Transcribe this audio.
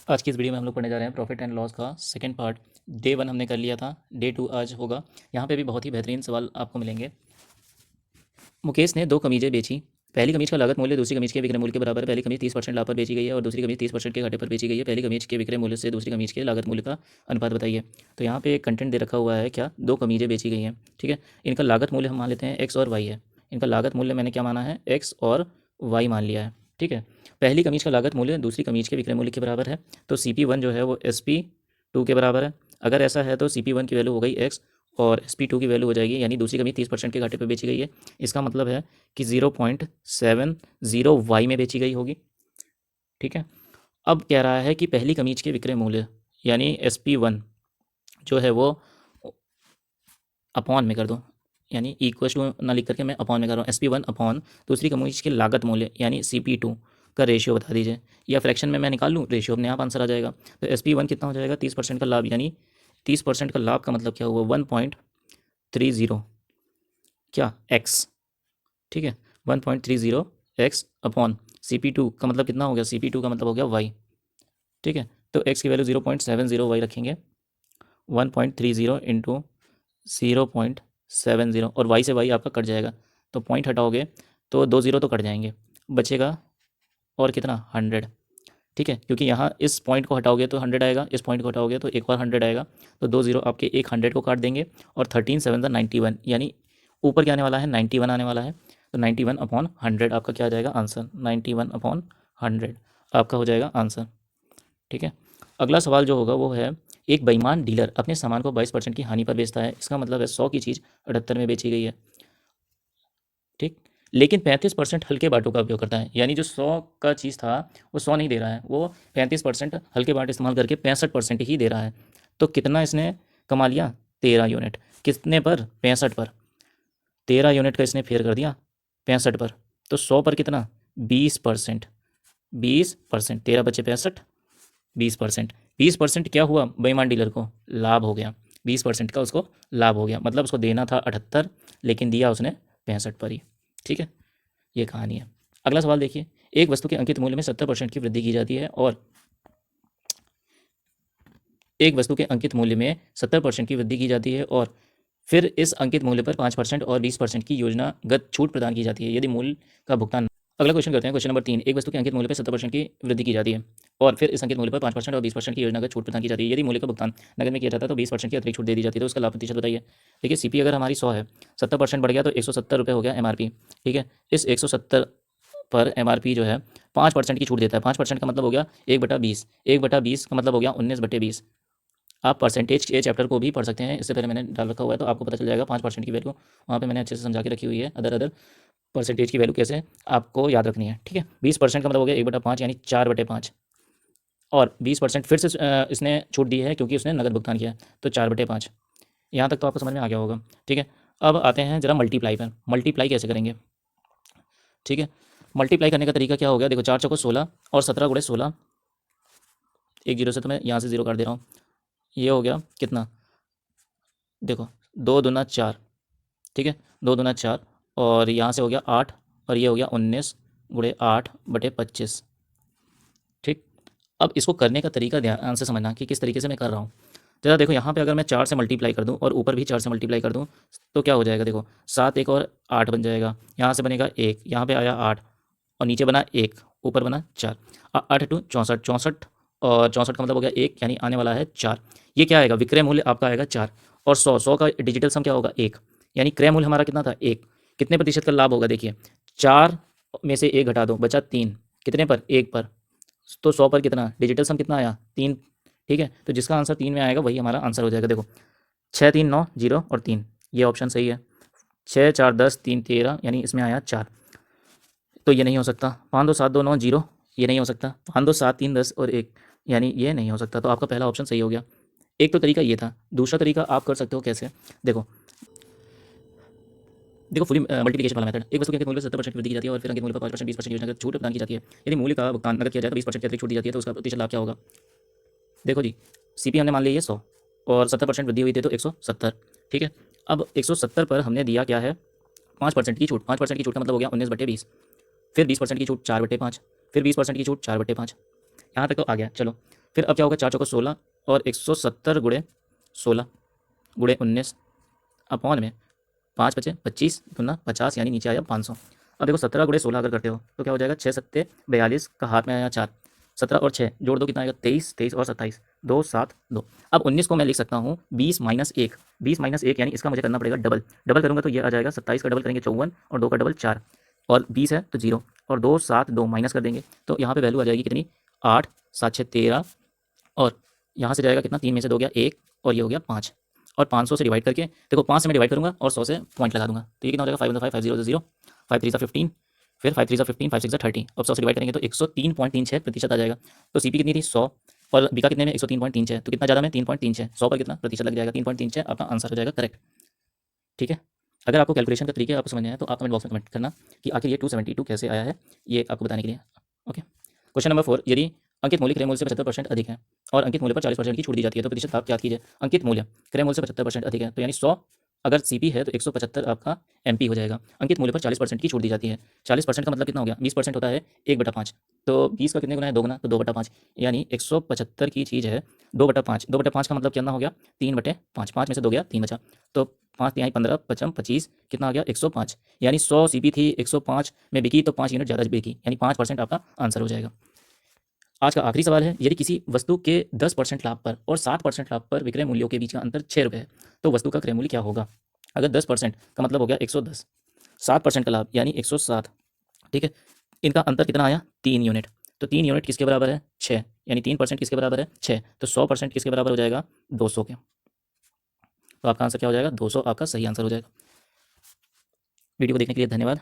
आज की इस वीडियो में हम लोग पढ़ने जा रहे हैं प्रॉफिट एंड लॉस का सेकंड पार्ट। डे 1 हमने कर लिया था, डे 2 आज होगा। यहाँ पे भी बहुत ही बेहतरीन सवाल आपको मिलेंगे। मुकेश ने दो कमीजें बेची। पहली कमीज का लागत मूल्य दूसरी कमीज के विक्रय मूल्य के बराबर है। पहली कमीज 30% लाभ पर बेची गई है और दूसरी कमीज 30% के घाटे पर बेची गई है। पहली कमीज के विक्रय मूल्य से दूसरी कमीज के लागत मूल्य का अनुपात बताइए। तो यहाँ पे एक कंटेंट दे रखा हुआ है, क्या दो कमीजें बेची गई हैं, ठीक है। इनका लागत मूल्य हम मान लेते हैं एक्स और वाई है। इनका लागत मूल्य मैंने क्या माना है, एक्स और वाई मान लिया है, ठीक है। पहली कमीज का लागत मूल्य दूसरी कमीज के विक्रय मूल्य के बराबर है, तो CP1 जो है वो SP2 के बराबर है। अगर ऐसा है तो CP1 की वैल्यू हो गई एक्स और SP2 की वैल्यू हो जाएगी, यानी दूसरी कमीज 30% के घाटे पर बेची गई है। इसका मतलब है कि 0.70 वाई में बेची गई होगी, ठीक है। अब कह रहा है कि पहली कमीज के विक्रय मूल्य यानी SP1 जो है वो अपॉन में कर दो, यानी इक्वल टू ना लिख करके मैं अपॉन में कर रहा हूँ। SP1 अपॉन दूसरी कमीज के लागत मूल्य यानी CP2 का रेशियो बता दीजिए, या फ्रैक्शन में मैं निकाल लूँ रेशियो, अपने आप आंसर आ जाएगा। तो SP1 कितना हो जाएगा, 30% का लाभ, यानी 30% का लाभ का मतलब क्या हुआ, 1.30 क्या एक्स, ठीक है। 1.30 एक्स अपॉन CP2 का मतलब कितना हो गया, CP2 का मतलब हो गया वाई, ठीक है। तो एक्स की वैल्यू 0.70 वाई रखेंगे, 1.30 इंटू 0.70, और वाई से वाई आपका कट जाएगा, तो पॉइंट हटाओगे तो दो जीरो तो कट जाएंगे, बचेगा और कितना 100, ठीक है। क्योंकि यहाँ इस पॉइंट को हटाओगे तो 100 आएगा, इस पॉइंट को हटाओगे तो एक और 100 आएगा, तो दो जीरो आपके एक 100 को काट देंगे, और 13 7 91, यानी ऊपर क्या आने वाला है, 91 आने वाला है। तो 91/100 आपका क्या आ जाएगा आंसर, 91/100 आपका हो जाएगा आंसर, ठीक है। अगला सवाल जो होगा वो है, एक बेईमान डीलर अपने सामान को 22% की हानि पर बेचता है। इसका मतलब है 100 की चीज़ 78 में बेची गई है, ठीक। लेकिन 35% हल्के बाटों का उपयोग करता है, यानी जो 100 का चीज़ था वो 100 नहीं दे रहा है, वो 35% हल्के बाट इस्तेमाल करके 65% ही दे रहा है। तो कितना इसने कमा लिया, 13 यूनिट। कितने पर, 65 पर। 13 यूनिट का इसने फेयर कर दिया 65 पर, तो 100 पर कितना, 20%। 20%, 13 बचे 65, 20%। 20% क्या हुआ, बेईमान डीलर को लाभ हो गया, 20% का उसको लाभ हो गया, मतलब उसको देना था 78 लेकिन दिया उसने 65 पर ही, ठीक है। ये कहानी है। अगला सवाल देखिए, एक वस्तु के अंकित मूल्य में 70% की वृद्धि की जाती है, और एक वस्तु के अंकित मूल्य में 70% की वृद्धि की जाती है, और फिर इस अंकित मूल्य पर 5% और 20% की योजनागत छूट प्रदान की जाती है यदि मूल्य का भुगतान। अगला क्वेश्चन करते हैं, क्वेश्चन नंबर 3, एक वस्तु के अंकित मूल्य पर 70% की वृद्धि की जाती है, और फिर इस अंकित मूल्य पर 5% और 20% की योजनागत छूट प्रदान की जाती है यदि मूल्य का भुगतान नगद में किया जाता है तो 20% की अतिरिक्त छूट दे दी जाती है, तो उसका लाभ प्रतिशत बताइए। देखिए CP अगर हमारी 100 है, 70% बढ़ गया तो 170 रुपये हो गया MRP, ठीक है। इस 170 पर MRP जो है 5% की छूट देता है, 5% का मतलब हो गया 1/20, 1/20 का मतलब हो गया 19/20। आप परसेंटेज के चैप्टर को भी पढ़ सकते हैं, इससे पहले मैंने डाल रखा हुआ है, तो आपको पता चल जाएगा 5% की वैल्यू वहाँ पे मैंने अच्छे से समझा के रखी हुई है। अदर अदर परसेंटेज की वैल्यू कैसे आपको याद रखनी है, ठीक है। 20% का मतलब हो गया 1/5 यानी 4/5, और 20% फिर से इसने छूट दी है क्योंकि उसने नगद भुगतान किया है, तो 4/5। यहाँ तक तो आपको समझ में आ गया होगा, ठीक है। अब आते हैं जरा मल्टीप्लाई पर, मल्टीप्लाई कैसे करेंगे, ठीक है। मल्टीप्लाई करने का तरीका क्या हो गया, देखो 4 चौको 16 और 17 × 16, एक जीरो से तो मैं यहाँ से जीरो काट दे रहा हूँ, ये हो गया कितना, देखो 2 दूना 4, ठीक है, 2 दूना 4, और यहाँ से हो गया 8, और ये हो गया 19 × 8/25, ठीक। अब इसको करने का तरीका ध्यान से समझना कि किस तरीके से मैं कर रहा हूँ। जरा देखो यहाँ पे अगर मैं 4 से मल्टीप्लाई कर दूँ और ऊपर भी 4 से मल्टीप्लाई कर दूँ, तो क्या हो जाएगा, देखो 7 1 और 8 बन जाएगा, यहाँ से बनेगा 1, यहाँ पे आया 8, और नीचे बना 1, ऊपर बना 4, 8 × 2 = 64, 64, और 64 का मतलब हो गया 1, यानी आने वाला है 4। ये क्या आएगा, विक्रय मूल्य आपका आएगा 4, और 100 का डिजिटल सम क्या होगा 1, यानी क्रय मूल्य हमारा कितना था 1। कितने प्रतिशत का लाभ होगा, देखिए 4 में से 1 घटा दो, बचा 3, कितने पर, 1 पर, तो 100 पर कितना डिजिटल सम कितना आया 3, ठीक है। तो जिसका आंसर 3 में आएगा वही हमारा आंसर हो जाएगा। देखो 6 3 9 0 और 3, ये ऑप्शन सही है। 6 4 10 3 13, यानी इसमें आया 4, तो ये नहीं हो सकता। 5 2 7 2 9 0, ये नहीं हो सकता। 5 2 7 3 10 और 1, यानी ये नहीं हो सकता। तो आपका पहला ऑप्शन सही हो गया। एक तो तरीका ये था, दूसरा तरीका आप कर सकते हो कैसे, देखो देखो फुली मल्टीप्लिकेशन वाला मेथड, एक वस्तु के अंकित मूल्य में 70% की वृद्धि की जाती है और फिर अंकित मूल्य पर 5% 20% योजना की छूट प्रदान की जाती है यदि मूल्य का भुगतान नगद किया जाए तो 20% की अतिरिक्त छूट दी जाती है, तो उसका प्रतिशत लाभ क्या होगा। देखो जी, CP हमने मान लिया ये 100, और 70% वृद्धि हुई थी तो 170, ठीक है। अब 170 पर हमने दिया क्या है, 5% की छूट, 5% की छूट का मतलब हो गया 19/20, फिर 20% की छूट 4/5, फिर 20% की छूट 4/5, यहाँ तक तो आ गया। चलो फिर अब क्या होगा, 4 चौको 16 और 170 गुणे 16 गुणे 19 अपॉन में 5 बचे 25 गुना 50 यानी नीचे आया 500। अब देखो 17 गुणे 16 अगर करते हो तो क्या हो जाएगा, 6 सत्ते 42 का हाथ में आया 4, 17 और 6 जोड़ दो कितना आएगा 23, 23 और 27 2 7 2। अब 19 को मैं लिख सकता हूँ 20 माइनस 1, 20 माइनस 1 यानी इसका मुझे करना पड़ेगा डबल, डबल करूँगा तो ये आ जाएगा 27 का डबल करेंगे 54 और 2 का डबल 4 और 20 है तो 0 और 2 7 2 माइनस कर देंगे तो यहाँ पे वैल्यू आ जाएगी कितनी 8 7 6 13 और यहाँ से जाएगा कितना, 3 में से 2 गया 1 और ये हो गया 5 और 500 से डिवाइड करके देखो 5 से मैं डिवाइड करूँगा और 100 से पॉइंट लगा दूंगा तो ये कितना हो जाएगा 5 5 5 0 0 5 3 15 फिर 5 3 15 5 6 30 अब 100 से डिवाइड करेंगे तो 103.36% आ जाएगा। तो सीपी कितनी थी 100 और बीका कितने में 103.36 तो कितना ज़्यादा में 3.36 100 पर कितना प्रतिशत लग जाएगा 3.36 आपका आंसर हो जाएगा करेक्ट। ठीक है, अगर आपको कैलकुलेशन का तरीके आपको समझ में आया तो आप कमेंट बॉक्स में कमेंट करना कि आखिर ये 272 कैसे आया है, ये आपको बताने के लिए। ओके, क्वेश्चन नंबर 4, यदि अंकित मूल्य क्रय मूल्य से 75% अधिक है और अंकित मूल्य पर 40% की छूट दी जाती है तो प्रतिशत भाग याद कीजिए। अंकित मूल्य क्रय मूल्य से 75% अधिक है तो यानी 100 अगर सीपी है तो 175 आपका एमपी हो जाएगा। अंकित मूल्य पर 40% की छूट दी जाती है, 40% का मतलब कितना हो गया, 20% होता है 1/5 तो 20 का कितने गुना है 2 गुना तो 2/5 यानी 175 की चीज़ है 2/5, 2/5 का मतलब कितना हो गया 3/5, 5 में से 2 गया 3 बचा तो 5 तिहाई 15 पचम 25 कितना आ गया 105 यानी 100 सीपी थी 105 में बिकी तो 5 यूनिट ज़्यादा बिकी यानी 5% आपका आंसर हो जाएगा। आज का आखिरी सवाल है, यदि किसी वस्तु के 10% लाभ पर और 7% लाभ पर विक्रय मूल्यों के बीच का अंतर 6 रुपये है तो वस्तु का क्रय मूल्य क्या होगा। अगर 10% का मतलब हो गया 110, 7% का लाभ यानी 107, ठीक है, इनका अंतर कितना आया 3 यूनिट तो 3 यूनिट किसके बराबर है 6 यानी 3% किसके बराबर है 6 तो 100% किसके बराबर हो जाएगा 200 के। तो आपका आंसर क्या हो जाएगा 200 आपका सही आंसर हो जाएगा। वीडियो को देखने के लिए धन्यवाद।